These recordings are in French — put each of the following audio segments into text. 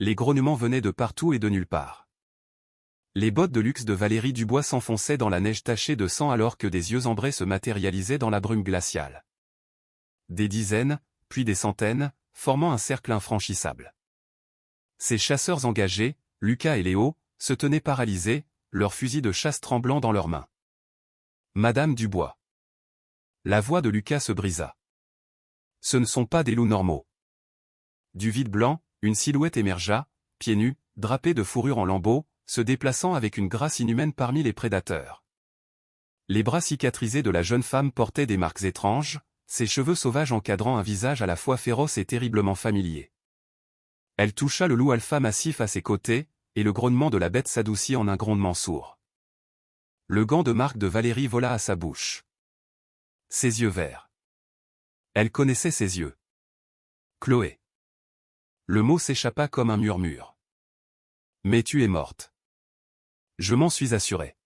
Les grognements venaient de partout et de nulle part. Les bottes de luxe de Valérie Dubois s'enfonçaient dans la neige tachée de sang alors que des yeux ambrés se matérialisaient dans la brume glaciale. Des dizaines, puis des centaines, formant un cercle infranchissable. Ces chasseurs engagés, Lucas et Léo, se tenaient paralysés, leurs fusils de chasse tremblant dans leurs mains. Madame Dubois. La voix de Lucas se brisa. Ce ne sont pas des loups normaux. Du vide blanc, une silhouette émergea, pieds nus, drapée de fourrure en lambeaux, se déplaçant avec une grâce inhumaine parmi les prédateurs. Les bras cicatrisés de la jeune femme portaient des marques étranges, ses cheveux sauvages encadrant un visage à la fois féroce et terriblement familier. Elle toucha le loup alpha massif à ses côtés, et le grognement de la bête s'adoucit en un grondement sourd. Le gant de marque de Valérie vola à sa bouche. Ses yeux verts. Elle connaissait ses yeux. Chloé. Le mot s'échappa comme un murmure. Mais tu es morte. Je m'en suis assuré.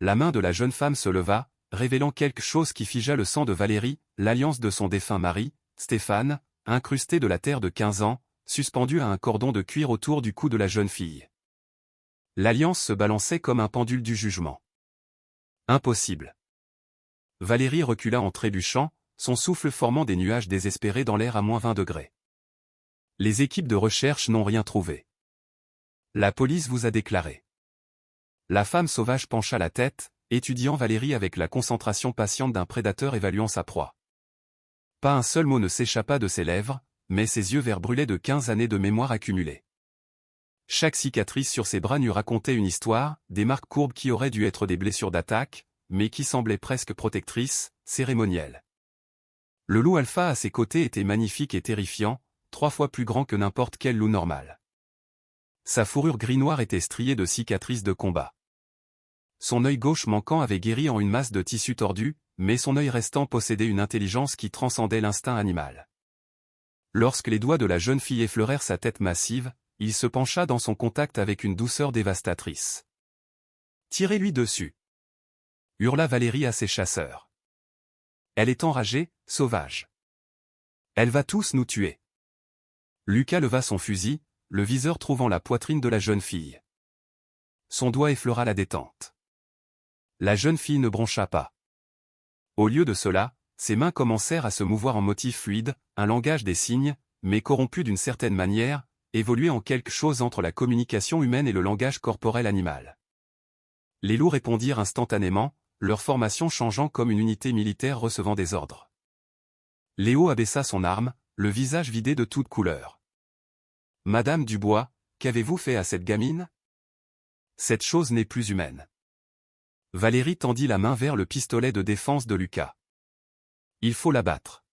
La main de la jeune femme se leva, révélant quelque chose qui figea le sang de Valérie, l'alliance de son défunt mari, Stéphane, incrustée de la terre de 15 ans, suspendue à un cordon de cuir autour du cou de la jeune fille. L'alliance se balançait comme un pendule du jugement. Impossible. Valérie recula en trébuchant, son souffle formant des nuages désespérés dans l'air à -20 degrés. Les équipes de recherche n'ont rien trouvé. La police vous a déclaré. La femme sauvage pencha la tête, étudiant Valérie avec la concentration patiente d'un prédateur évaluant sa proie. Pas un seul mot ne s'échappa de ses lèvres, mais ses yeux verts brûlaient de 15 années de mémoire accumulée. Chaque cicatrice sur ses bras nus racontait une histoire, des marques courbes qui auraient dû être des blessures d'attaque, mais qui semblaient presque protectrices, cérémonielles. Le loup alpha à ses côtés était magnifique et terrifiant, 3 fois plus grand que n'importe quel loup normal. Sa fourrure gris-noir était striée de cicatrices de combat. Son œil gauche manquant avait guéri en une masse de tissu tordu, mais son œil restant possédait une intelligence qui transcendait l'instinct animal. Lorsque les doigts de la jeune fille effleurèrent sa tête massive, il se pencha dans son contact avec une douceur dévastatrice. « Tirez-lui dessus !» hurla Valérie à ses chasseurs. « Elle est enragée, sauvage. Elle va tous nous tuer. » Lucas leva son fusil, le viseur trouvant la poitrine de la jeune fille. Son doigt effleura la détente. La jeune fille ne broncha pas. Au lieu de cela, ses mains commencèrent à se mouvoir en motif fluide, un langage des signes, mais corrompu d'une certaine manière, évoluait en quelque chose entre la communication humaine et le langage corporel animal. Les loups répondirent instantanément, leur formation changeant comme une unité militaire recevant des ordres. Léo abaissa son arme, le visage vidé de toute couleur. « Madame Dubois, qu'avez-vous fait à cette gamine ? Cette chose n'est plus humaine. » Valérie tendit la main vers le pistolet de défense de Lucas. « Il faut l'abattre. »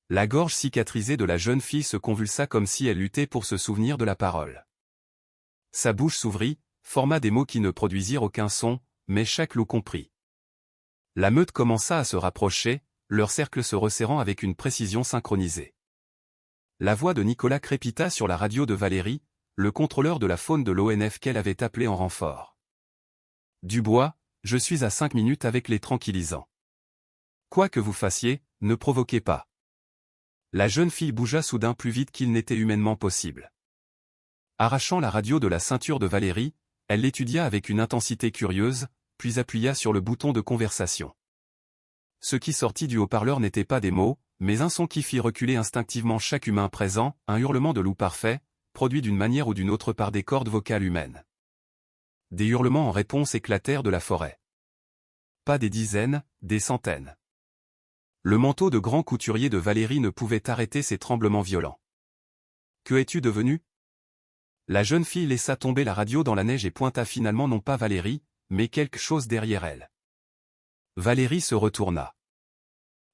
La gorge cicatrisée de la jeune fille se convulsa comme si elle luttait pour se souvenir de la parole. Sa bouche s'ouvrit, forma des mots qui ne produisirent aucun son, mais chaque loup comprit. La meute commença à se rapprocher, leur cercle se resserrant avec une précision synchronisée. La voix de Nicolas crépita sur la radio de Valérie, le contrôleur de la faune de l'ONF qu'elle avait appelé en renfort. « Dubois, je suis à 5 minutes avec les tranquillisants. Quoi que vous fassiez, ne provoquez pas. » La jeune fille bougea soudain plus vite qu'il n'était humainement possible. Arrachant la radio de la ceinture de Valérie, elle l'étudia avec une intensité curieuse, puis appuya sur le bouton de conversation. Ce qui sortit du haut-parleur n'était pas des mots, mais un son qui fit reculer instinctivement chaque humain présent, un hurlement de loup parfait, produit d'une manière ou d'une autre par des cordes vocales humaines. Des hurlements en réponse éclatèrent de la forêt. Pas des dizaines, des centaines. Le manteau de grand couturier de Valérie ne pouvait arrêter ces tremblements violents. « Que es-tu devenu ?» La jeune fille laissa tomber la radio dans la neige et pointa finalement non pas Valérie, mais quelque chose derrière elle. Valérie se retourna.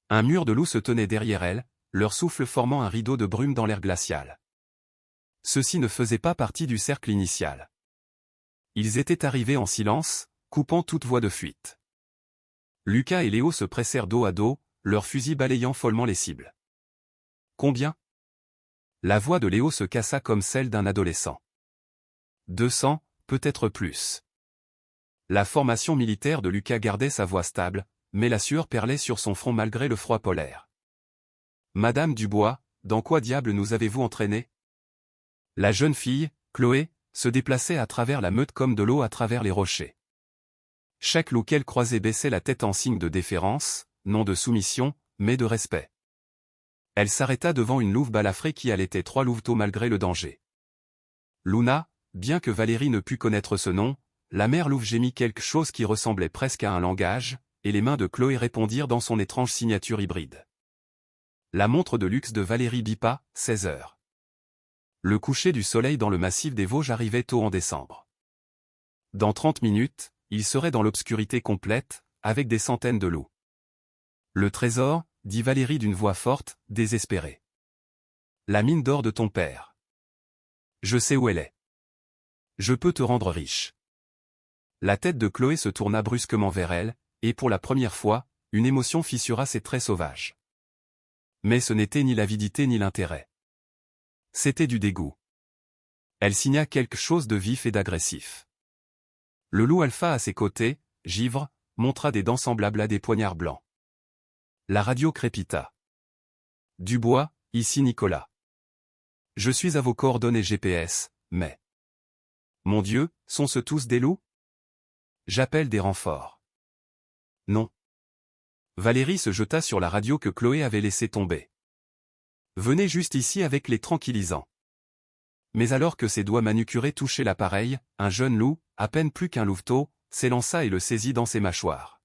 Un mur de loups se tenait derrière elle, leur souffle formant un rideau de brume dans l'air glacial. Ceux-ci ne faisaient pas partie du cercle initial. Ils étaient arrivés en silence, coupant toute voie de fuite. Lucas et Léo se pressèrent dos à dos, leurs fusils balayant follement les cibles. « Combien ?» La voix de Léo se cassa comme celle d'un adolescent. 200, peut-être plus. La formation militaire de Lucas gardait sa voix stable, mais la sueur perlait sur son front malgré le froid polaire. « Madame Dubois, dans quoi diable nous avez-vous entraîné ? La jeune fille, Chloé, se déplaçait à travers la meute comme de l'eau à travers les rochers. Chaque loup qu'elle croisait baissait la tête en signe de déférence, non de soumission, mais de respect. Elle s'arrêta devant une louve balafrée qui allaitait 3 louveteaux malgré le danger. Luna, bien que Valérie ne pût connaître ce nom, la mère louve gémit quelque chose qui ressemblait presque à un langage, et les mains de Chloé répondirent dans son étrange signature hybride. La montre de luxe de Valérie bipa, 16 heures. Le coucher du soleil dans le massif des Vosges arrivait tôt en décembre. Dans 30 minutes, il serait dans l'obscurité complète, avec des centaines de loups. Le trésor, dit Valérie d'une voix forte, désespérée. La mine d'or de ton père. Je sais où elle est. Je peux te rendre riche. La tête de Chloé se tourna brusquement vers elle, et pour la première fois, une émotion fissura ses traits sauvages. Mais ce n'était ni l'avidité ni l'intérêt. C'était du dégoût. Elle signa quelque chose de vif et d'agressif. Le loup alpha à ses côtés, givre, montra des dents semblables à des poignards blancs. La radio crépita. Dubois, ici Nicolas. Je suis à vos coordonnées GPS, mais... Mon Dieu, sont-ce tous des loups? J'appelle des renforts. Non. Valérie se jeta sur la radio que Chloé avait laissée tomber. Venez juste ici avec les tranquillisants. Mais alors que ses doigts manucurés touchaient l'appareil, un jeune loup, à peine plus qu'un louveteau, s'élança et le saisit dans ses mâchoires.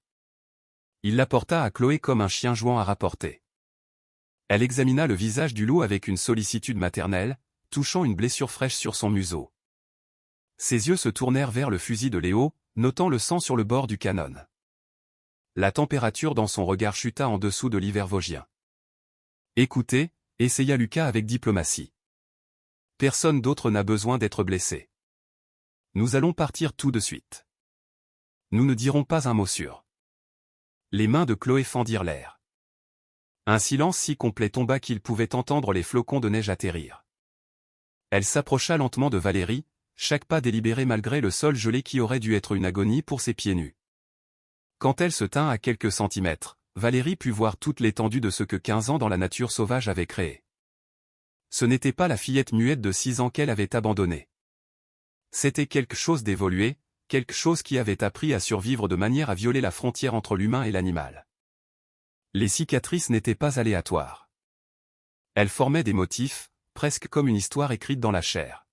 Il l'apporta à Chloé comme un chien jouant à rapporter. Elle examina le visage du loup avec une sollicitude maternelle, touchant une blessure fraîche sur son museau. Ses yeux se tournèrent vers le fusil de Léo, notant le sang sur le bord du canon. La température dans son regard chuta en dessous de l'hiver vosgien. Écoutez, essaya Lucas avec diplomatie. Personne d'autre n'a besoin d'être blessé. Nous allons partir tout de suite. Nous ne dirons pas un mot sûr. Les mains de Chloé fendirent l'air. Un silence si complet tomba qu'il pouvait entendre les flocons de neige atterrir. Elle s'approcha lentement de Valérie, chaque pas délibéré malgré le sol gelé qui aurait dû être une agonie pour ses pieds nus. Quand elle se tint à quelques centimètres, Valérie put voir toute l'étendue de ce que 15 ans dans la nature sauvage avait créé. Ce n'était pas la fillette muette de 6 ans qu'elle avait abandonnée. C'était quelque chose d'évolué, quelque chose qui avait appris à survivre de manière à violer la frontière entre l'humain et l'animal. Les cicatrices n'étaient pas aléatoires. Elles formaient des motifs, presque comme une histoire écrite dans la chair.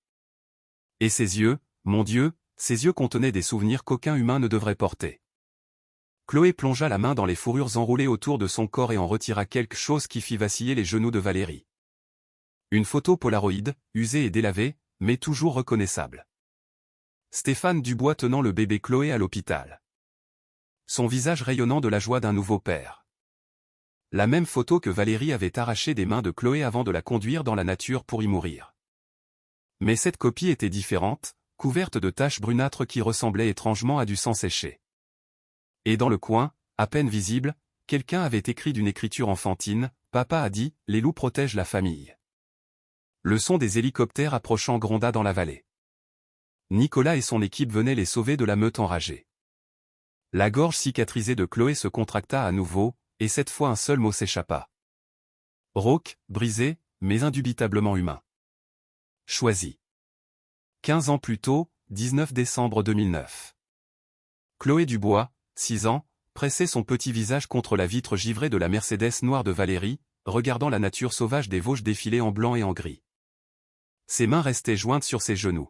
Et ses yeux, mon Dieu, ses yeux contenaient des souvenirs qu'aucun humain ne devrait porter. Chloé plongea la main dans les fourrures enroulées autour de son corps et en retira quelque chose qui fit vaciller les genoux de Valérie. Une photo Polaroid, usée et délavée, mais toujours reconnaissable. Stéphane Dubois tenant le bébé Chloé à l'hôpital. Son visage rayonnant de la joie d'un nouveau père. La même photo que Valérie avait arrachée des mains de Chloé avant de la conduire dans la nature pour y mourir. Mais cette copie était différente, couverte de taches brunâtres qui ressemblaient étrangement à du sang séché. Et dans le coin, à peine visible, quelqu'un avait écrit d'une écriture enfantine, « Papa a dit, les loups protègent la famille ». Le son des hélicoptères approchant gronda dans la vallée. Nicolas et son équipe venaient les sauver de la meute enragée. La gorge cicatrisée de Chloé se contracta à nouveau, et cette fois un seul mot s'échappa. Rauque, brisé, mais indubitablement humain. Choisi. 15 ans plus tôt, 19 décembre 2009. Chloé Dubois, 6 ans, pressait son petit visage contre la vitre givrée de la Mercedes noire de Valérie, regardant la nature sauvage des Vosges défiler en blanc et en gris. Ses mains restaient jointes sur ses genoux.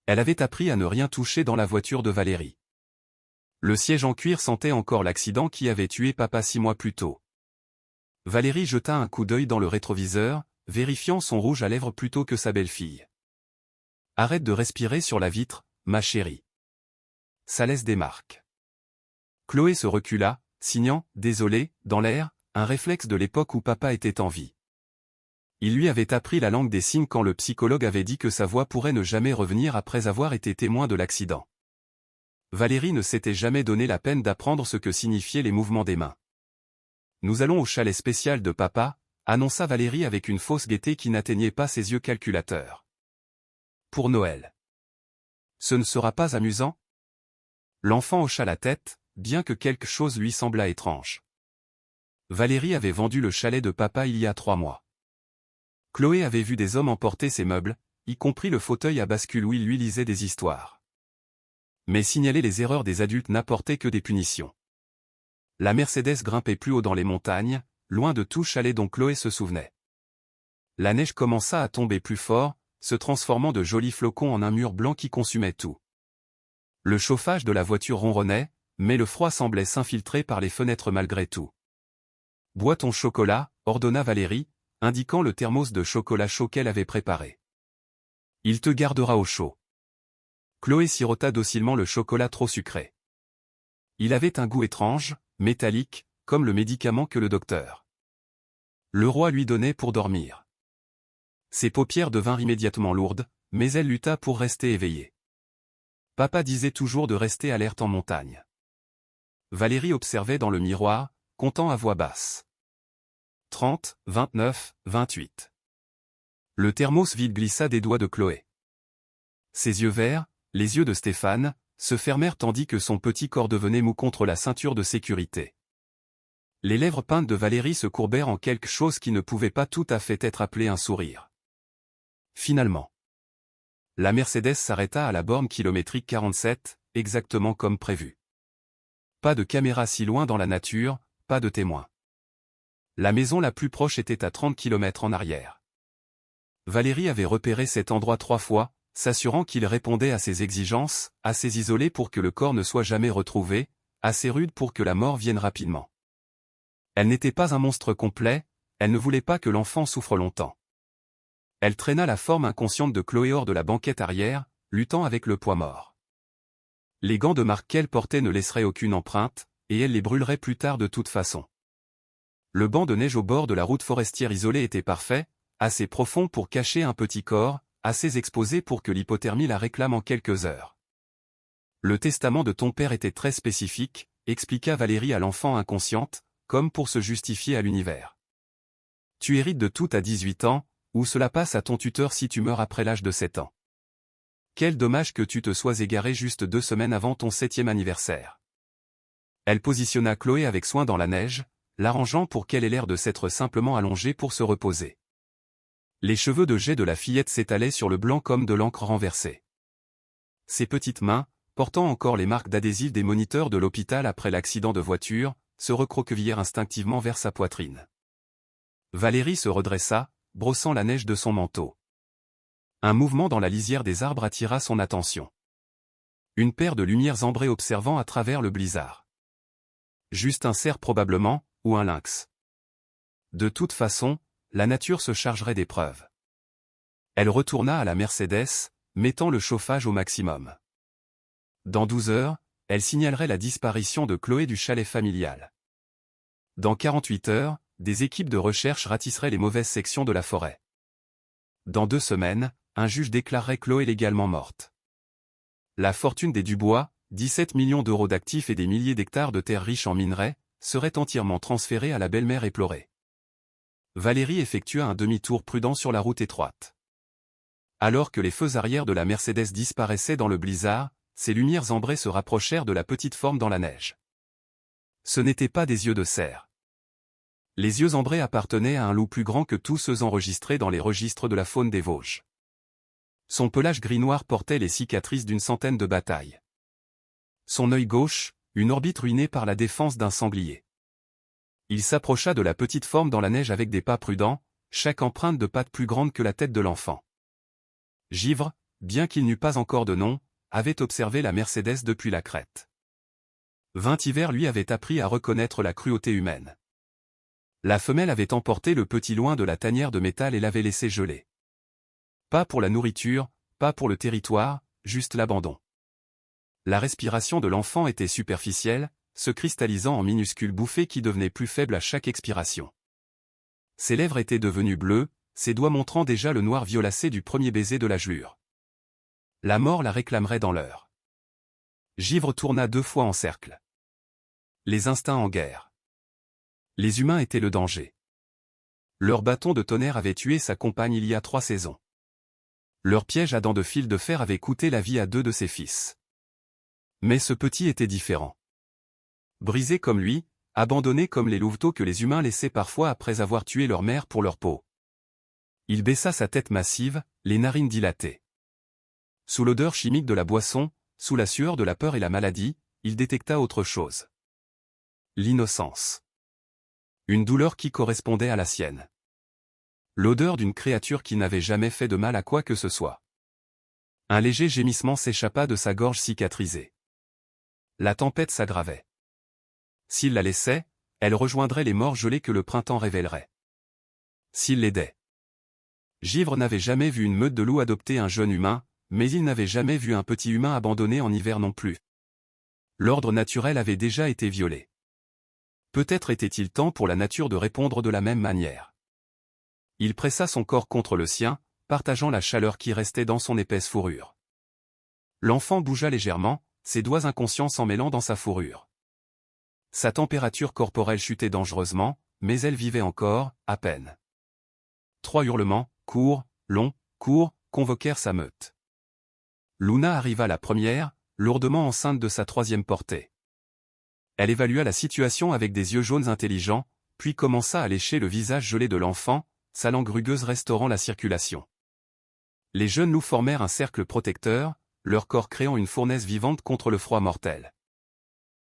Elle avait appris à ne rien toucher dans la voiture de Valérie. Le siège en cuir sentait encore l'accident qui avait tué papa 6 mois plus tôt. Valérie jeta un coup d'œil dans le rétroviseur, vérifiant son rouge à lèvres plutôt que sa belle-fille. « Arrête de respirer sur la vitre, ma chérie. Ça laisse des marques. » Chloé se recula, signant « Désolé » dans l'air, un réflexe de l'époque où papa était en vie. Il lui avait appris la langue des signes quand le psychologue avait dit que sa voix pourrait ne jamais revenir après avoir été témoin de l'accident. Valérie ne s'était jamais donné la peine d'apprendre ce que signifiaient les mouvements des mains. « Nous allons au chalet spécial de papa », annonça Valérie avec une fausse gaieté qui n'atteignait pas ses yeux calculateurs. « Pour Noël. Ce ne sera pas amusant ?» L'enfant hocha la tête, bien que quelque chose lui semblât étrange. Valérie avait vendu le chalet de papa il y a 3 mois. Chloé avait vu des hommes emporter ses meubles, y compris le fauteuil à bascule où il lui lisait des histoires. Mais signaler les erreurs des adultes n'apportait que des punitions. La Mercedes grimpait plus haut dans les montagnes, loin de tout chalet dont Chloé se souvenait. La neige commença à tomber plus fort, se transformant de jolis flocons en un mur blanc qui consumait tout. Le chauffage de la voiture ronronnait, mais le froid semblait s'infiltrer par les fenêtres malgré tout. « Bois ton chocolat », ordonna Valérie, indiquant le thermos de chocolat chaud qu'elle avait préparé. « Il te gardera au chaud. » Chloé sirota docilement le chocolat trop sucré. Il avait un goût étrange, métallique, comme le médicament que le docteur le roi lui donnait pour dormir. Ses paupières devinrent immédiatement lourdes, mais elle lutta pour rester éveillée. Papa disait toujours de rester alerte en montagne. Valérie observait dans le miroir, comptant à voix basse. 30, 29, 28. Le thermos vide glissa des doigts de Chloé. Ses yeux verts, les yeux de Stéphane, se fermèrent tandis que son petit corps devenait mou contre la ceinture de sécurité. Les lèvres peintes de Valérie se courbèrent en quelque chose qui ne pouvait pas tout à fait être appelé un sourire. Finalement, la Mercedes s'arrêta à la borne kilométrique 47, exactement comme prévu. Pas de caméra si loin dans la nature, pas de témoins. La maison la plus proche était à 30 km en arrière. Valérie avait repéré cet endroit 3 fois, s'assurant qu'il répondait à ses exigences, assez isolé pour que le corps ne soit jamais retrouvé, assez rude pour que la mort vienne rapidement. Elle n'était pas un monstre complet, elle ne voulait pas que l'enfant souffre longtemps. Elle traîna la forme inconsciente de Chloé hors de la banquette arrière, luttant avec le poids mort. Les gants de marque qu'elle portait ne laisseraient aucune empreinte, et elle les brûlerait plus tard de toute façon. Le banc de neige au bord de la route forestière isolée était parfait, assez profond pour cacher un petit corps, assez exposé pour que l'hypothermie la réclame en quelques heures. Le testament de ton père était très spécifique, expliqua Valérie à l'enfant inconsciente, comme pour se justifier à l'univers. Tu hérites de tout à 18 ans, ou cela passe à ton tuteur si tu meurs après l'âge de 7 ans. Quel dommage que tu te sois égaré juste 2 semaines avant ton 7e anniversaire. Elle positionna Chloé avec soin dans la neige, l'arrangeant pour qu'elle ait l'air de s'être simplement allongée pour se reposer. Les cheveux de jet de la fillette s'étalaient sur le blanc comme de l'encre renversée. Ses petites mains, portant encore les marques d'adhésif des moniteurs de l'hôpital après l'accident de voiture, se recroquevillèrent instinctivement vers sa poitrine. Valérie se redressa, brossant la neige de son manteau. Un mouvement dans la lisière des arbres attira son attention. Une paire de lumières ambrées observant à travers le blizzard. Juste un cerf probablement, ou un lynx. De toute façon, la nature se chargerait d'épreuves. Elle retourna à la Mercedes, mettant le chauffage au maximum. Dans 12 heures, elle signalerait la disparition de Chloé du chalet familial. Dans 48 heures, des équipes de recherche ratisseraient les mauvaises sections de la forêt. Dans 2 semaines, un juge déclarerait Chloé légalement morte. La fortune des Dubois, 17 millions d'euros d'actifs et des milliers d'hectares de terres riches en minerais, serait entièrement transférée à la belle-mère éplorée. Valérie effectua un demi-tour prudent sur la route étroite. Alors que les feux arrière de la Mercedes disparaissaient dans le blizzard, ses lumières ambrées se rapprochèrent de la petite forme dans la neige. Ce n'étaient pas des yeux de cerf. Les yeux ambrés appartenaient à un loup plus grand que tous ceux enregistrés dans les registres de la faune des Vosges. Son pelage gris-noir portait les cicatrices d'une centaine de batailles. Son œil gauche, une orbite ruinée par la défense d'un sanglier. Il s'approcha de la petite forme dans la neige avec des pas prudents, chaque empreinte de pattes plus grande que la tête de l'enfant. Givre, bien qu'il n'eût pas encore de nom, avait observé la Mercedes depuis la crête. 20 hivers lui avaient appris à reconnaître la cruauté humaine. La femelle avait emporté le petit loin de la tanière de métal et l'avait laissé geler. Pas pour la nourriture, pas pour le territoire, juste l'abandon. La respiration de l'enfant était superficielle, se cristallisant en minuscules bouffées qui devenaient plus faibles à chaque expiration. Ses lèvres étaient devenues bleues, ses doigts montrant déjà le noir violacé du premier baiser de la gelure. La mort la réclamerait dans l'heure. Givre tourna 2 fois en cercle. Les instincts en guerre. Les humains étaient le danger. Leur bâton de tonnerre avait tué sa compagne il y a 3 saisons. Leur piège à dents de fil de fer avait coûté la vie à 2 de ses fils. Mais ce petit était différent. Brisé comme lui, abandonné comme les louveteaux que les humains laissaient parfois après avoir tué leur mère pour leur peau. Il baissa sa tête massive, les narines dilatées. Sous l'odeur chimique de la boisson, sous la sueur de la peur et la maladie, il détecta autre chose. L'innocence. Une douleur qui correspondait à la sienne. L'odeur d'une créature qui n'avait jamais fait de mal à quoi que ce soit. Un léger gémissement s'échappa de sa gorge cicatrisée. La tempête s'aggravait. S'il la laissait, elle rejoindrait les morts gelés que le printemps révélerait. S'il l'aidait. Givre n'avait jamais vu une meute de loups adopter un jeune humain, mais il n'avait jamais vu un petit humain abandonné en hiver non plus. L'ordre naturel avait déjà été violé. Peut-être était-il temps pour la nature de répondre de la même manière. Il pressa son corps contre le sien, partageant la chaleur qui restait dans son épaisse fourrure. L'enfant bougea légèrement, ses doigts inconscients s'en mêlant dans sa fourrure. Sa température corporelle chutait dangereusement, mais elle vivait encore, à peine. 3 hurlements, courts, longs, courts, convoquèrent sa meute. Luna arriva la première, lourdement enceinte de sa 3e portée. Elle évalua la situation avec des yeux jaunes intelligents, puis commença à lécher le visage gelé de l'enfant, sa langue rugueuse restaurant la circulation. Les jeunes loups formèrent un cercle protecteur, leur corps créant une fournaise vivante contre le froid mortel.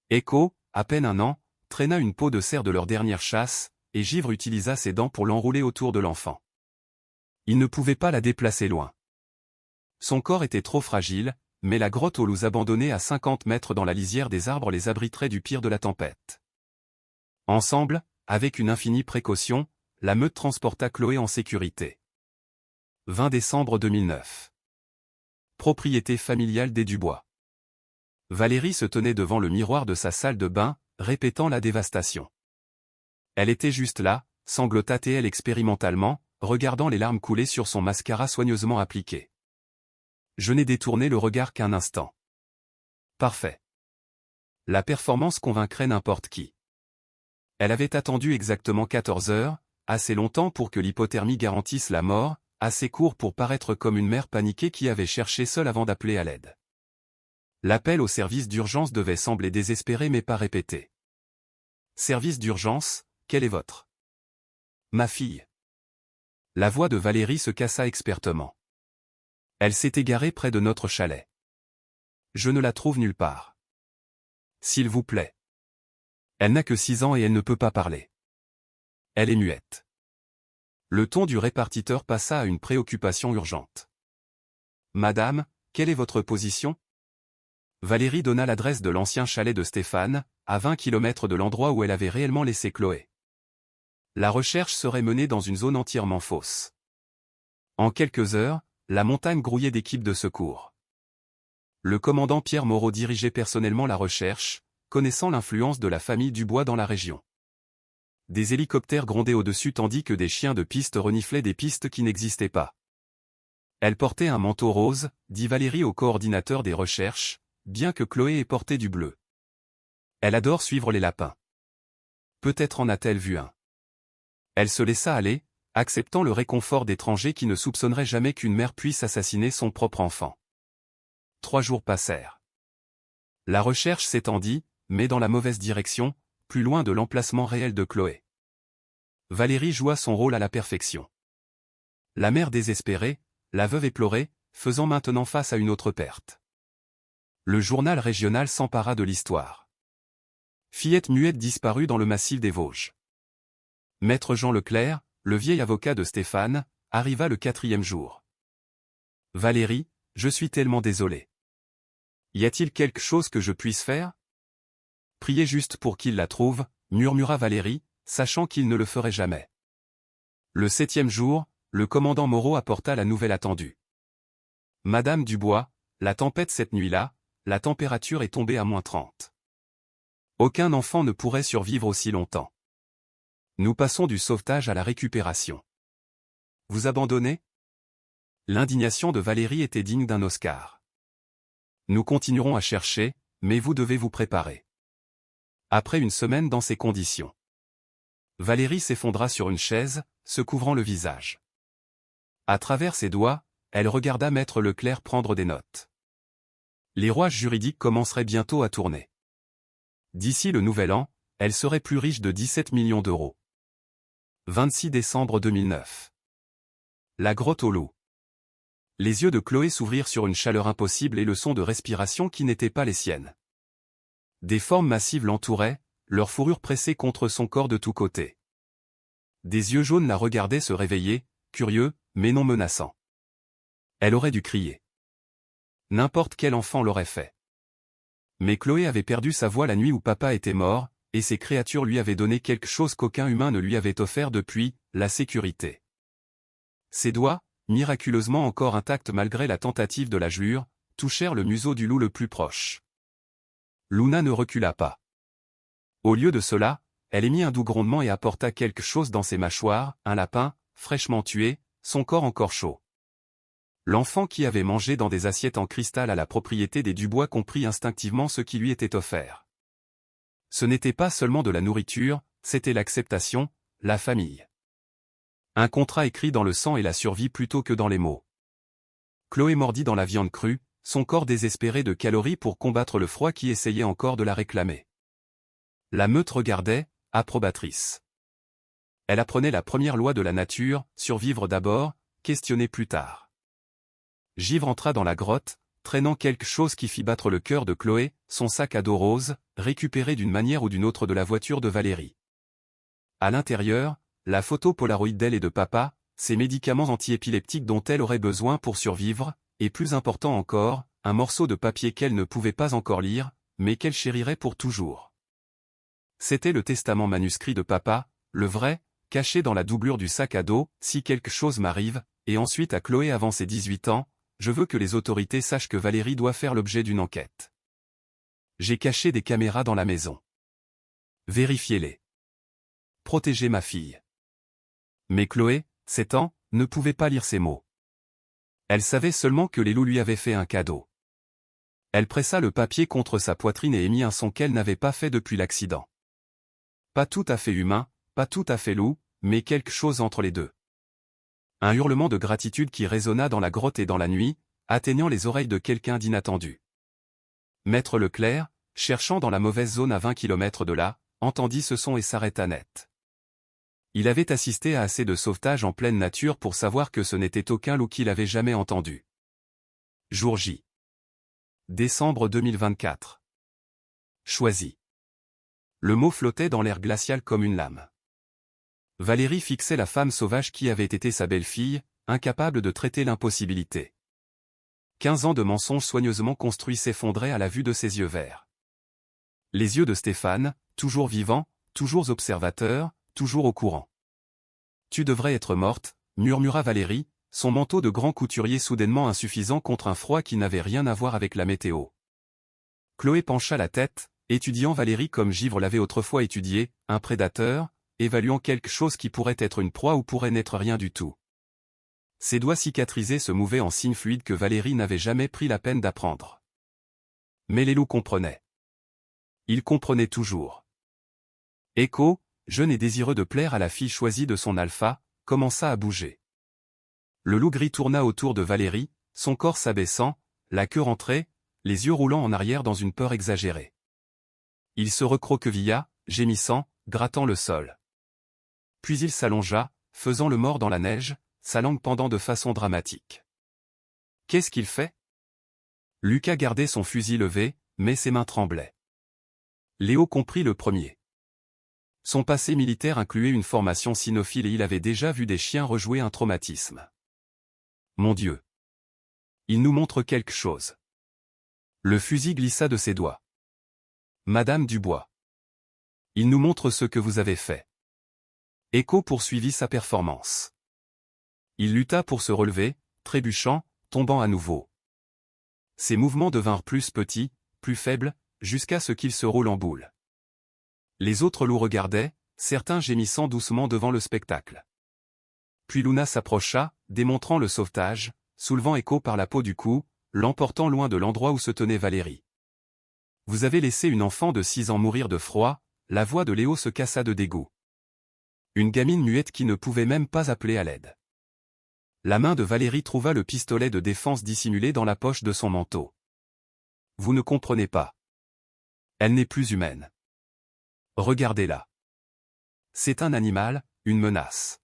Echo, à peine 1 an, traîna une peau de cerf de leur dernière chasse, et Givre utilisa ses dents pour l'enrouler autour de l'enfant. Il ne pouvait pas la déplacer loin. Son corps était trop fragile, mais la grotte aux loups abandonnée à 50 mètres dans la lisière des arbres les abriterait du pire de la tempête. Ensemble, avec une infinie précaution, la meute transporta Chloé en sécurité. 20 décembre 2009. Propriété familiale des Dubois. Valérie se tenait devant le miroir de sa salle de bain, répétant la dévastation. Elle était juste là, sanglota-t-elle expérimentalement, regardant les larmes couler sur son mascara soigneusement appliqué. Je n'ai détourné le regard qu'un instant. Parfait. La performance convaincrait n'importe qui. Elle avait attendu exactement 14 heures, assez longtemps pour que l'hypothermie garantisse la mort, assez court pour paraître comme une mère paniquée qui avait cherché seule avant d'appeler à l'aide. L'appel au service d'urgence devait sembler désespéré mais pas répété. Service d'urgence, quel est votre? Ma fille. La voix de Valérie se cassa expertement. Elle s'est égarée près de notre chalet. Je ne la trouve nulle part. S'il vous plaît. Elle n'a que 6 ans et elle ne peut pas parler. Elle est muette. Le ton du répartiteur passa à une préoccupation urgente. Madame, quelle est votre position? Valérie donna l'adresse de l'ancien chalet de Stéphane, à 20 km de l'endroit où elle avait réellement laissé Chloé. La recherche serait menée dans une zone entièrement fausse. En quelques heures, la montagne grouillait d'équipes de secours. Le commandant Pierre Moreau dirigeait personnellement la recherche, connaissant l'influence de la famille Dubois dans la région. Des hélicoptères grondaient au-dessus tandis que des chiens de piste reniflaient des pistes qui n'existaient pas. Elle portait un manteau rose, dit Valérie au coordinateur des recherches, bien que Chloé ait porté du bleu. Elle adore suivre les lapins. Peut-être en a-t-elle vu un. Elle se laissa aller, acceptant le réconfort d'étrangers qui ne soupçonneraient jamais qu'une mère puisse assassiner son propre enfant. 3 jours passèrent. La recherche s'étendit, mais dans la mauvaise direction, plus loin de l'emplacement réel de Chloé. Valérie joua son rôle à la perfection. La mère désespérée, la veuve éplorée, faisant maintenant face à une autre perte. Le journal régional s'empara de l'histoire. Fillette muette disparue dans le massif des Vosges. Maître Jean Leclerc, le vieil avocat de Stéphane, arriva le 4e jour. Valérie, je suis tellement désolé. Y a-t-il quelque chose que je puisse faire? Priez juste pour qu'il la trouve, murmura Valérie, sachant qu'il ne le ferait jamais. Le 7e jour, le commandant Moreau apporta la nouvelle attendue. Madame Dubois, la tempête cette nuit-là, la température est tombée à -30. Aucun enfant ne pourrait survivre aussi longtemps. Nous passons du sauvetage à la récupération. Vous abandonnez? L'indignation de Valérie était digne d'un Oscar. Nous continuerons à chercher, mais vous devez vous préparer. Après une semaine dans ces conditions. Valérie s'effondra sur une chaise, se couvrant le visage. À travers ses doigts, elle regarda Maître Leclerc prendre des notes. Les rouages juridiques commenceraient bientôt à tourner. D'ici le nouvel an, elle serait plus riche de 17 millions d'euros. 26 décembre 2009. La grotte au loup. Les yeux de Chloé s'ouvrirent sur une chaleur impossible et le son de respiration qui n'était pas les siennes. Des formes massives l'entouraient, leur fourrure pressée contre son corps de tous côtés. Des yeux jaunes la regardaient se réveiller, curieux, mais non menaçants. Elle aurait dû crier. N'importe quel enfant l'aurait fait. Mais Chloé avait perdu sa voix la nuit où papa était mort, et ces créatures lui avaient donné quelque chose qu'aucun humain ne lui avait offert depuis, la sécurité. Ses doigts, miraculeusement encore intacts malgré la tentative de la gelure, touchèrent le museau du loup le plus proche. Luna ne recula pas. Au lieu de cela, elle émit un doux grondement et apporta quelque chose dans ses mâchoires, un lapin, fraîchement tué, son corps encore chaud. L'enfant qui avait mangé dans des assiettes en cristal à la propriété des Dubois comprit instinctivement ce qui lui était offert. Ce n'était pas seulement de la nourriture, c'était l'acceptation, la famille. Un contrat écrit dans le sang et la survie plutôt que dans les mots. Chloé mordit dans la viande crue, son corps désespéré de calories pour combattre le froid qui essayait encore de la réclamer. La meute regardait, approbatrice. Elle apprenait la première loi de la nature, survivre d'abord, questionner plus tard. Givre entra dans la grotte, traînant quelque chose qui fit battre le cœur de Chloé, son sac à dos rose, récupéré d'une manière ou d'une autre de la voiture de Valérie. À l'intérieur, la photo polaroïd d'elle et de papa, ces médicaments antiépileptiques dont elle aurait besoin pour survivre, et plus important encore, un morceau de papier qu'elle ne pouvait pas encore lire, mais qu'elle chérirait pour toujours. C'était le testament manuscrit de papa, le vrai, caché dans la doublure du sac à dos, si quelque chose m'arrive, et ensuite à Chloé avant ses 18 ans, je veux que les autorités sachent que Valérie doit faire l'objet d'une enquête. J'ai caché des caméras dans la maison. Vérifiez-les. Protégez ma fille. Mais Chloé, 7 ans, ne pouvait pas lire ces mots. Elle savait seulement que les loups lui avaient fait un cadeau. Elle pressa le papier contre sa poitrine et émit un son qu'elle n'avait pas fait depuis l'accident. Pas tout à fait humain, pas tout à fait loup, mais quelque chose entre les deux. Un hurlement de gratitude qui résonna dans la grotte et dans la nuit, atteignant les oreilles de quelqu'un d'inattendu. Maître Leclerc, cherchant dans la mauvaise zone à 20 km de là, entendit ce son et s'arrêta net. Il avait assisté à assez de sauvetages en pleine nature pour savoir que ce n'était aucun loup qu'il avait jamais entendu. Jour J. Décembre 2024. Choisi. Le mot flottait dans l'air glacial comme une lame. Valérie fixait la femme sauvage qui avait été sa belle-fille, incapable de traiter l'impossibilité. 15 ans de mensonges soigneusement construits s'effondraient à la vue de ses yeux verts. Les yeux de Stéphane, toujours vivant, toujours observateur, toujours au courant. « Tu devrais être morte », murmura Valérie, son manteau de grand couturier soudainement insuffisant contre un froid qui n'avait rien à voir avec la météo. Chloé pencha la tête, étudiant Valérie comme Givre l'avait autrefois étudié, un prédateur, évaluant quelque chose qui pourrait être une proie ou pourrait n'être rien du tout. Ses doigts cicatrisés se mouvaient en signes fluides que Valérie n'avait jamais pris la peine d'apprendre. Mais les loups comprenaient. Ils comprenaient toujours. Echo, jeune et désireux de plaire à la fille choisie de son alpha, commença à bouger. Le loup gris tourna autour de Valérie, son corps s'abaissant, la queue rentrée, les yeux roulant en arrière dans une peur exagérée. Il se recroquevilla, gémissant, grattant le sol. Puis il s'allongea, faisant le mort dans la neige, sa langue pendant de façon dramatique. Qu'est-ce qu'il fait? Lucas gardait son fusil levé, mais ses mains tremblaient. Léo comprit le premier. Son passé militaire incluait une formation cynophile et il avait déjà vu des chiens rejouer un traumatisme. Mon Dieu! Il nous montre quelque chose. Le fusil glissa de ses doigts. Madame Dubois. Il nous montre ce que vous avez fait. Echo poursuivit sa performance. Il lutta pour se relever, trébuchant, tombant à nouveau. Ses mouvements devinrent plus petits, plus faibles, jusqu'à ce qu'il se roule en boule. Les autres loups regardaient, certains gémissant doucement devant le spectacle. Puis Luna s'approcha, démontrant le sauvetage, soulevant Echo par la peau du cou, l'emportant loin de l'endroit où se tenait Valérie. Vous avez laissé une enfant de 6 ans mourir de froid, la voix de Léo se cassa de dégoût. Une gamine muette qui ne pouvait même pas appeler à l'aide. La main de Valérie trouva le pistolet de défense dissimulé dans la poche de son manteau. Vous ne comprenez pas. Elle n'est plus humaine. Regardez-la. C'est un animal, une menace.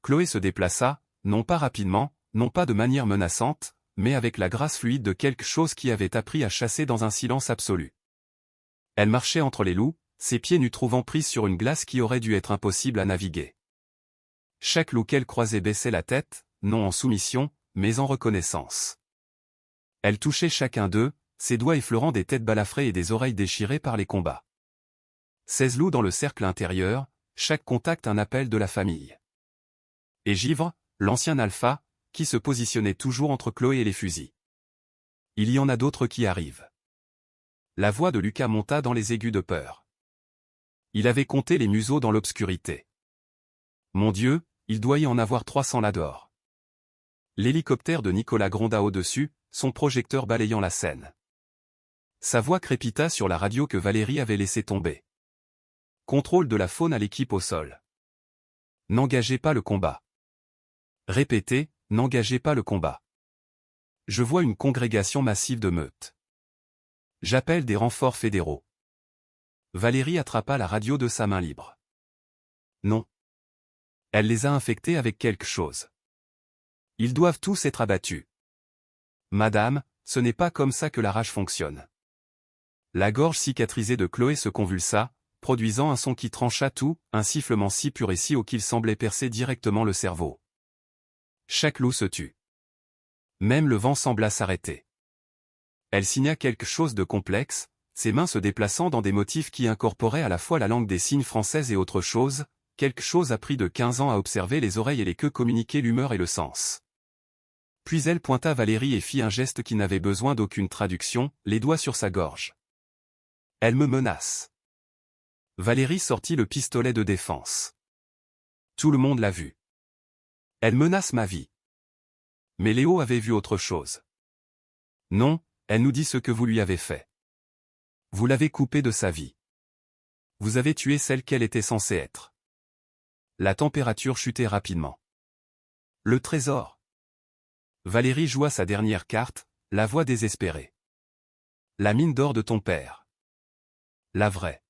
Chloé se déplaça, non pas rapidement, non pas de manière menaçante, mais avec la grâce fluide de quelque chose qui avait appris à chasser dans un silence absolu. Elle marchait entre les loups, ses pieds nus trouvant prise sur une glace qui aurait dû être impossible à naviguer. Chaque loup qu'elle croisait baissait la tête, non en soumission, mais en reconnaissance. Elle touchait chacun d'eux, ses doigts effleurant des têtes balafrées et des oreilles déchirées par les combats. 16 loups dans le cercle intérieur, chaque contact un appel de la famille. Et Givre, l'ancien alpha, qui se positionnait toujours entre Chloé et les fusils. Il y en a d'autres qui arrivent. La voix de Lucas monta dans les aigus de peur. Il avait compté les museaux dans l'obscurité. Mon Dieu, il doit y en avoir 300 là dehors. L'hélicoptère de Nicolas gronda au-dessus, son projecteur balayant la scène. Sa voix crépita sur la radio que Valérie avait laissé tomber. Contrôle de la faune à l'équipe au sol. N'engagez pas le combat. Répétez, n'engagez pas le combat. Je vois une congrégation massive de meutes. J'appelle des renforts fédéraux. Valérie attrapa la radio de sa main libre. Non. Elle les a infectés avec quelque chose. Ils doivent tous être abattus. Madame, ce n'est pas comme ça que la rage fonctionne. La gorge cicatrisée de Chloé se convulsa, produisant un son qui trancha tout, un sifflement si pur et si haut qu'il semblait percer directement le cerveau. Chaque loup se tut. Même le vent sembla s'arrêter. Elle signa quelque chose de complexe, ses mains se déplaçant dans des motifs qui incorporaient à la fois la langue des signes française et autre chose, quelque chose appris de 15 ans à observer les oreilles et les queues communiquer l'humeur et le sens. Puis elle pointa Valérie et fit un geste qui n'avait besoin d'aucune traduction, les doigts sur sa gorge. Elle me menace. Valérie sortit le pistolet de défense. Tout le monde l'a vu. Elle menace ma vie. Mais Léo avait vu autre chose. Non, elle nous dit ce que vous lui avez fait. Vous l'avez coupée de sa vie. Vous avez tué celle qu'elle était censée être. La température chutait rapidement. Le trésor. Valérie joua sa dernière carte, la voix désespérée. La mine d'or de ton père. La vraie.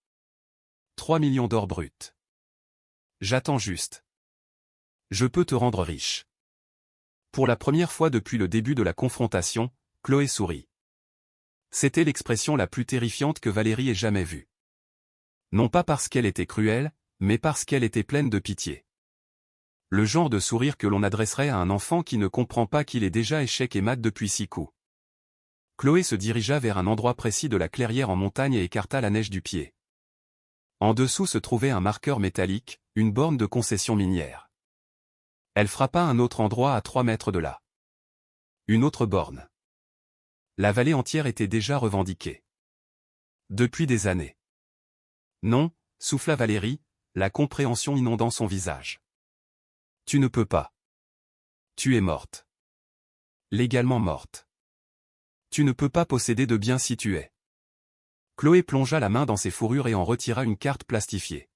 3 millions d'or brut. J'attends juste. Je peux te rendre riche. Pour la première fois depuis le début de la confrontation, Chloé sourit. C'était l'expression la plus terrifiante que Valérie ait jamais vue. Non pas parce qu'elle était cruelle, mais parce qu'elle était pleine de pitié. Le genre de sourire que l'on adresserait à un enfant qui ne comprend pas qu'il est déjà échec et mat depuis 6 coups. Chloé se dirigea vers un endroit précis de la clairière en montagne et écarta la neige du pied. En dessous se trouvait un marqueur métallique, une borne de concession minière. Elle frappa un autre endroit à 3 mètres de là. Une autre borne. La vallée entière était déjà revendiquée. Depuis des années. Non, souffla Valérie, la compréhension inondant son visage. Tu ne peux pas. Tu es morte. Légalement morte. Tu ne peux pas posséder de biens si tu es. Chloé plongea la main dans ses fourrures et en retira une carte plastifiée.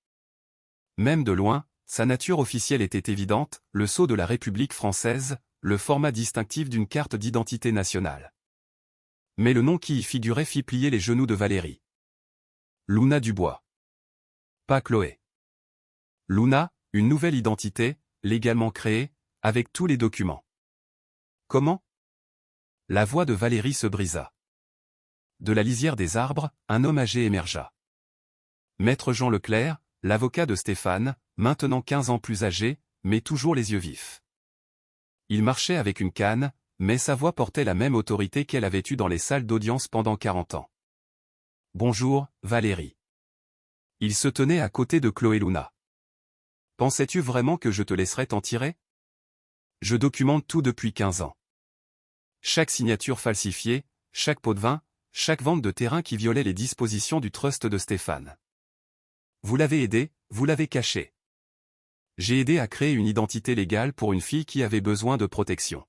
Même de loin, sa nature officielle était évidente, le sceau de la République française, le format distinctif d'une carte d'identité nationale. Mais le nom qui y figurait fit plier les genoux de Valérie. Luna Dubois. Pas Chloé. Luna, une nouvelle identité, légalement créée, avec tous les documents. Comment? La voix de Valérie se brisa. De la lisière des arbres, un homme âgé émergea. Maître Jean Leclerc, l'avocat de Stéphane, maintenant 15 ans plus âgé, mais toujours les yeux vifs. Il marchait avec une canne, mais sa voix portait la même autorité qu'elle avait eue dans les salles d'audience pendant 40 ans. Bonjour, Valérie. Il se tenait à côté de Chloé Luna. Pensais-tu vraiment que je te laisserais t'en tirer? Je documente tout depuis 15 ans. Chaque signature falsifiée, chaque pot de vin, chaque vente de terrain qui violait les dispositions du trust de Stéphane. Vous l'avez aidé, vous l'avez caché. J'ai aidé à créer une identité légale pour une fille qui avait besoin de protection.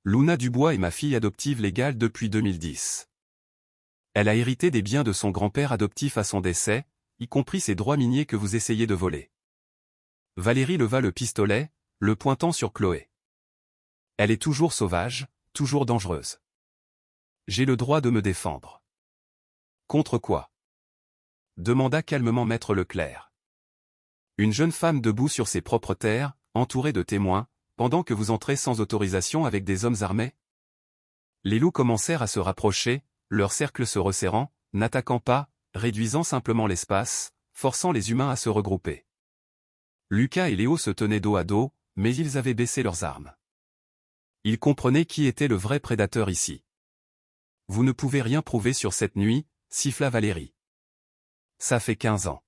Luna Dubois est ma fille adoptive légale depuis 2010. Elle a hérité des biens de son grand-père adoptif à son décès, y compris ses droits miniers que vous essayez de voler. Valérie leva le pistolet, le pointant sur Chloé. Elle est toujours sauvage, toujours dangereuse. J'ai le droit de me défendre. Contre quoi? Demanda calmement Maître Leclerc. Une jeune femme debout sur ses propres terres, entourée de témoins, pendant que vous entrez sans autorisation avec des hommes armés? Les loups commencèrent à se rapprocher, leur cercle se resserrant, n'attaquant pas, réduisant simplement l'espace, forçant les humains à se regrouper. Lucas et Léo se tenaient dos à dos, mais ils avaient baissé leurs armes. Ils comprenaient qui était le vrai prédateur ici. Vous ne pouvez rien prouver sur cette nuit, siffla Valérie. Ça fait 15 ans.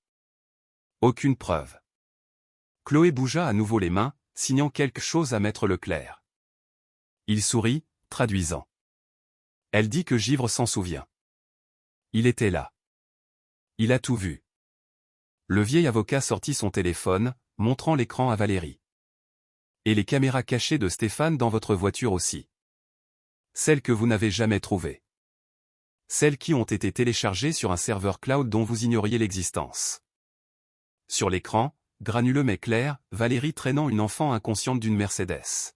Aucune preuve. Chloé bougea à nouveau les mains, signant quelque chose à Maître Leclerc. Il sourit, traduisant. Elle dit que Givre s'en souvient. Il était là. Il a tout vu. Le vieil avocat sortit son téléphone, montrant l'écran à Valérie. Et les caméras cachées de Stéphane dans votre voiture aussi. Celles que vous n'avez jamais trouvées. Celles qui ont été téléchargées sur un serveur cloud dont vous ignoriez l'existence. Sur l'écran, granuleux mais clair, Valérie traînant une enfant inconsciente d'une Mercedes.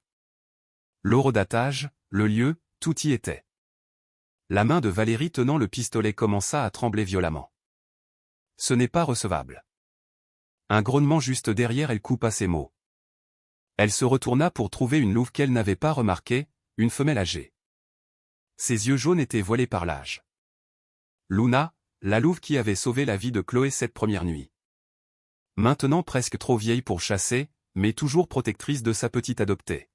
L'horodatage, le lieu, tout y était. La main de Valérie tenant le pistolet commença à trembler violemment. Ce n'est pas recevable. Un grognement juste derrière elle coupa ses mots. Elle se retourna pour trouver une louve qu'elle n'avait pas remarquée, une femelle âgée. Ses yeux jaunes étaient voilés par l'âge. Luna, la louve qui avait sauvé la vie de Chloé cette première nuit. Maintenant presque trop vieille pour chasser, mais toujours protectrice de sa petite adoptée.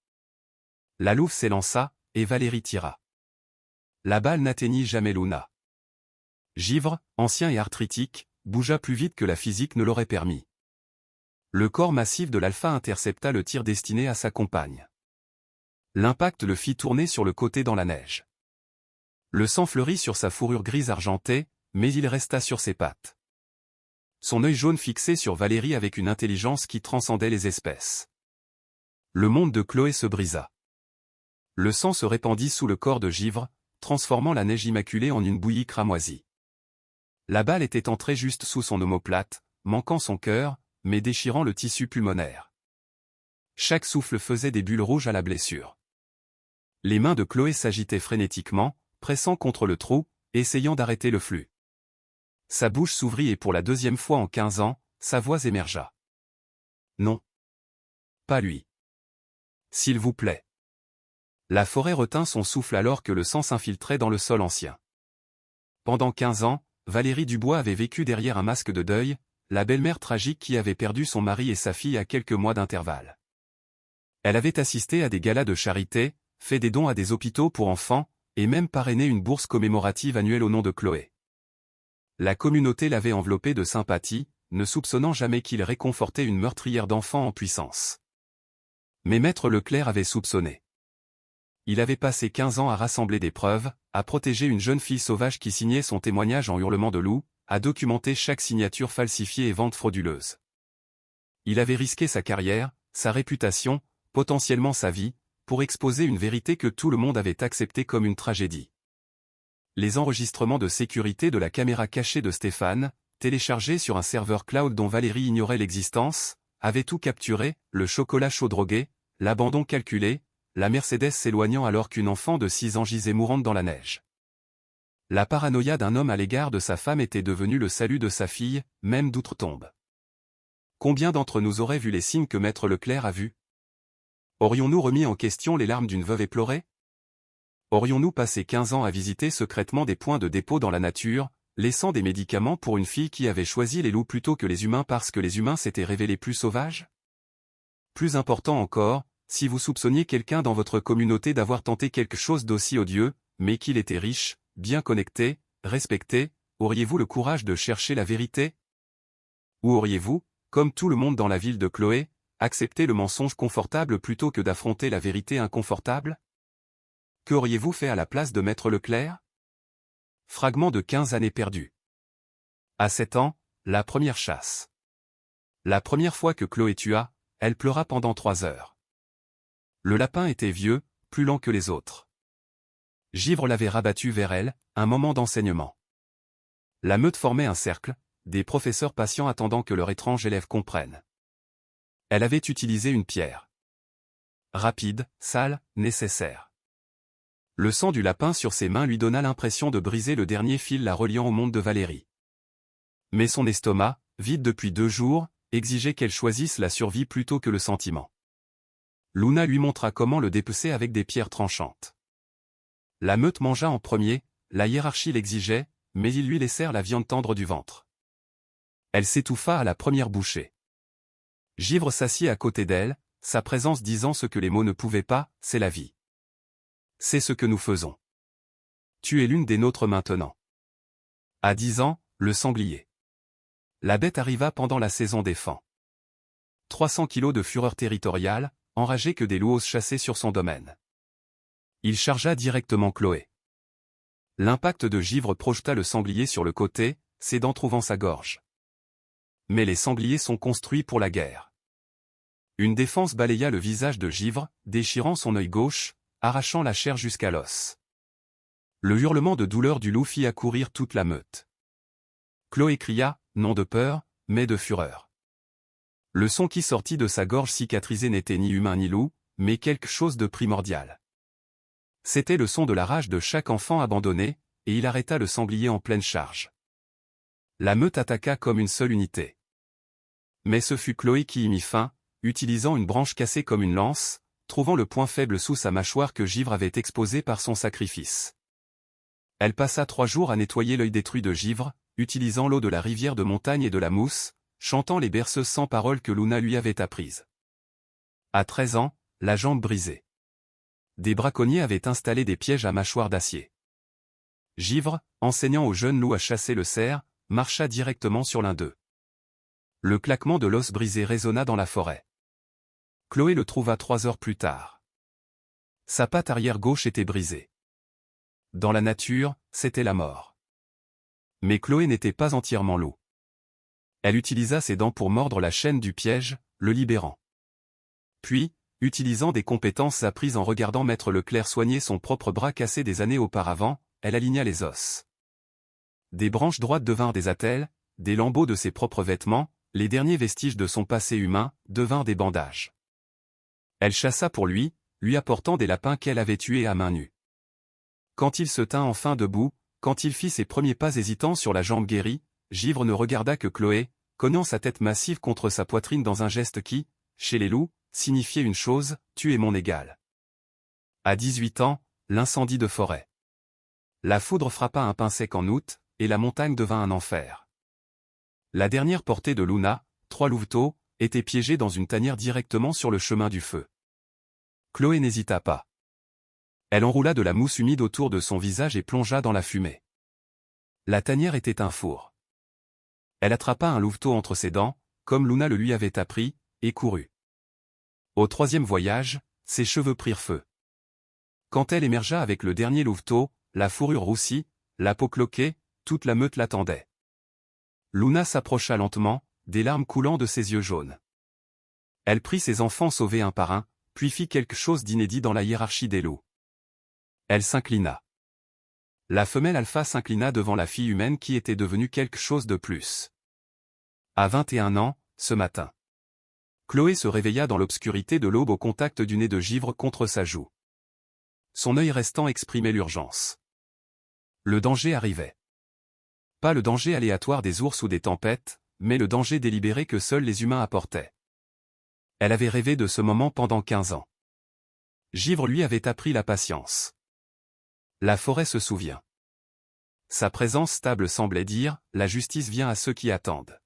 La louve s'élança, et Valérie tira. La balle n'atteignit jamais Luna. Givre, ancien et arthritique, bougea plus vite que la physique ne l'aurait permis. Le corps massif de l'alpha intercepta le tir destiné à sa compagne. L'impact le fit tourner sur le côté dans la neige. Le sang fleurit sur sa fourrure grise argentée, mais il resta sur ses pattes. Son œil jaune fixé sur Valérie avec une intelligence qui transcendait les espèces. Le monde de Chloé se brisa. Le sang se répandit sous le corps de Givre, transformant la neige immaculée en une bouillie cramoisie. La balle était entrée juste sous son omoplate, manquant son cœur, mais déchirant le tissu pulmonaire. Chaque souffle faisait des bulles rouges à la blessure. Les mains de Chloé s'agitaient frénétiquement, pressant contre le trou, essayant d'arrêter le flux. Sa bouche s'ouvrit et pour la deuxième fois en 15 ans, sa voix émergea. Non. Pas lui. S'il vous plaît. La forêt retint son souffle alors que le sang s'infiltrait dans le sol ancien. Pendant 15 ans, Valérie Dubois avait vécu derrière un masque de deuil, la belle-mère tragique qui avait perdu son mari et sa fille à quelques mois d'intervalle. Elle avait assisté à des galas de charité, fait des dons à des hôpitaux pour enfants, et même parrainé une bourse commémorative annuelle au nom de Chloé. La communauté l'avait enveloppé de sympathie, ne soupçonnant jamais qu'il réconfortait une meurtrière d'enfants en puissance. Mais Maître Leclerc avait soupçonné. Il avait passé 15 ans à rassembler des preuves, à protéger une jeune fille sauvage qui signait son témoignage en hurlement de loup, à documenter chaque signature falsifiée et vente frauduleuse. Il avait risqué sa carrière, sa réputation, potentiellement sa vie, pour exposer une vérité que tout le monde avait acceptée comme une tragédie. Les enregistrements de sécurité de la caméra cachée de Stéphane, téléchargés sur un serveur cloud dont Valérie ignorait l'existence, avaient tout capturé, le chocolat chaud drogué, l'abandon calculé, la Mercedes s'éloignant alors qu'une enfant de 6 ans gisait mourante dans la neige. La paranoïa d'un homme à l'égard de sa femme était devenue le salut de sa fille, même d'outre-tombe. Combien d'entre nous auraient vu les signes que Maître Leclerc a vus? Aurions-nous remis en question les larmes d'une veuve éplorée? Aurions-nous passé 15 ans à visiter secrètement des points de dépôt dans la nature, laissant des médicaments pour une fille qui avait choisi les loups plutôt que les humains parce que les humains s'étaient révélés plus sauvages? Plus important encore, si vous soupçonniez quelqu'un dans votre communauté d'avoir tenté quelque chose d'aussi odieux, mais qu'il était riche, bien connecté, respecté, auriez-vous le courage de chercher la vérité? Ou auriez-vous, comme tout le monde dans la ville de Chloé, accepté le mensonge confortable plutôt que d'affronter la vérité inconfortable? Qu'auriez-vous fait à la place de Maître Leclerc? Fragment de 15 années perdues. À 7 ans, la première chasse. La première fois que Chloé tua, elle pleura pendant 3 heures. Le lapin était vieux, plus lent que les autres. Givre l'avait rabattu vers elle, un moment d'enseignement. La meute formait un cercle, des professeurs patients attendant que leur étrange élève comprenne. Elle avait utilisé une pierre. Rapide, sale, nécessaire. Le sang du lapin sur ses mains lui donna l'impression de briser le dernier fil la reliant au monde de Valérie. Mais son estomac, vide depuis 2 jours, exigeait qu'elle choisisse la survie plutôt que le sentiment. Luna lui montra comment le dépecer avec des pierres tranchantes. La meute mangea en premier, la hiérarchie l'exigeait, mais ils lui laissèrent la viande tendre du ventre. Elle s'étouffa à la première bouchée. Givre s'assit à côté d'elle, sa présence disant ce que les mots ne pouvaient pas, c'est la vie. C'est ce que nous faisons. Tu es l'une des nôtres maintenant. À 10 ans, le sanglier. La bête arriva pendant la saison des fans. 300 kilos de fureur territoriale, enragé que des loups osent chasser sur son domaine. Il chargea directement Chloé. L'impact de Givre projeta le sanglier sur le côté, ses dents trouvant sa gorge. Mais les sangliers sont construits pour la guerre. Une défense balaya le visage de Givre, déchirant son œil gauche, arrachant la chair jusqu'à l'os. Le hurlement de douleur du loup fit accourir toute la meute. Chloé cria, non de peur, mais de fureur. Le son qui sortit de sa gorge cicatrisée n'était ni humain ni loup, mais quelque chose de primordial. C'était le son de la rage de chaque enfant abandonné, et il arrêta le sanglier en pleine charge. La meute attaqua comme une seule unité. Mais ce fut Chloé qui y mit fin, utilisant une branche cassée comme une lance, trouvant le point faible sous sa mâchoire que Givre avait exposé par son sacrifice. Elle passa 3 jours à nettoyer l'œil détruit de Givre, utilisant l'eau de la rivière de montagne et de la mousse, chantant les berceuses sans paroles que Luna lui avait apprises. À 13 ans, la jambe brisée. Des braconniers avaient installé des pièges à mâchoire d'acier. Givre, enseignant au jeune loup à chasser le cerf, marcha directement sur l'un d'eux. Le claquement de l'os brisé résonna dans la forêt. Chloé le trouva 3 heures plus tard. Sa patte arrière gauche était brisée. Dans la nature, c'était la mort. Mais Chloé n'était pas entièrement loup. Elle utilisa ses dents pour mordre la chaîne du piège, le libérant. Puis, utilisant des compétences apprises en regardant Maître Leclerc soigner son propre bras cassé des années auparavant, elle aligna les os. Des branches droites devinrent des attelles, des lambeaux de ses propres vêtements, les derniers vestiges de son passé humain, devinrent des bandages. Elle chassa pour lui apportant des lapins qu'elle avait tués à main nue. Quand il se tint enfin debout, quand il fit ses premiers pas hésitants sur la jambe guérie, Givre ne regarda que Chloé, cognant sa tête massive contre sa poitrine dans un geste qui, chez les loups, signifiait une chose, tu es mon égal. À 18 ans, l'incendie de forêt. La foudre frappa un pin sec en août, et la montagne devint un enfer. La dernière portée de Luna, 3 louveteaux, était piégée dans une tanière directement sur le chemin du feu. Chloé n'hésita pas. Elle enroula de la mousse humide autour de son visage et plongea dans la fumée. La tanière était un four. Elle attrapa un louveteau entre ses dents, comme Luna le lui avait appris, et courut. Au 3e voyage, ses cheveux prirent feu. Quand elle émergea avec le dernier louveteau, la fourrure roussie, la peau cloquée, toute la meute l'attendait. Luna s'approcha lentement, des larmes coulant de ses yeux jaunes. Elle prit ses enfants sauvés un par un, puis fit quelque chose d'inédit dans la hiérarchie des loups. Elle s'inclina. La femelle alpha s'inclina devant la fille humaine qui était devenue quelque chose de plus. À 21 ans, ce matin. Chloé se réveilla dans l'obscurité de l'aube au contact du nez de Givre contre sa joue. Son œil restant exprimait l'urgence. Le danger arrivait. Pas le danger aléatoire des ours ou des tempêtes, mais le danger délibéré que seuls les humains apportaient. Elle avait rêvé de ce moment pendant 15 ans. Givre lui avait appris la patience. La forêt se souvient. Sa présence stable semblait dire, la justice vient à ceux qui attendent.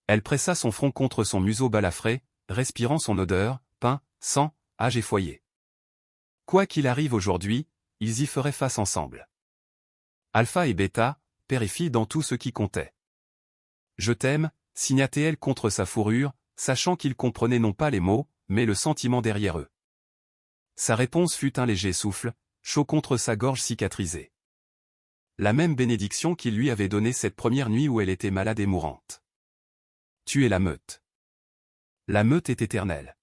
Elle pressa son front contre son museau balafré, respirant son odeur, pain, sang, âge et foyer. Quoi qu'il arrive aujourd'hui, ils y feraient face ensemble. Alpha et Beta, père et fille dans tout ce qui comptait. Je t'aime, signa-t-elle contre sa fourrure, sachant qu'il comprenait non pas les mots, mais le sentiment derrière eux. Sa réponse fut un léger souffle, chaud contre sa gorge cicatrisée. La même bénédiction qu'il lui avait donnée cette première nuit où elle était malade et mourante. Tu es la meute. La meute est éternelle.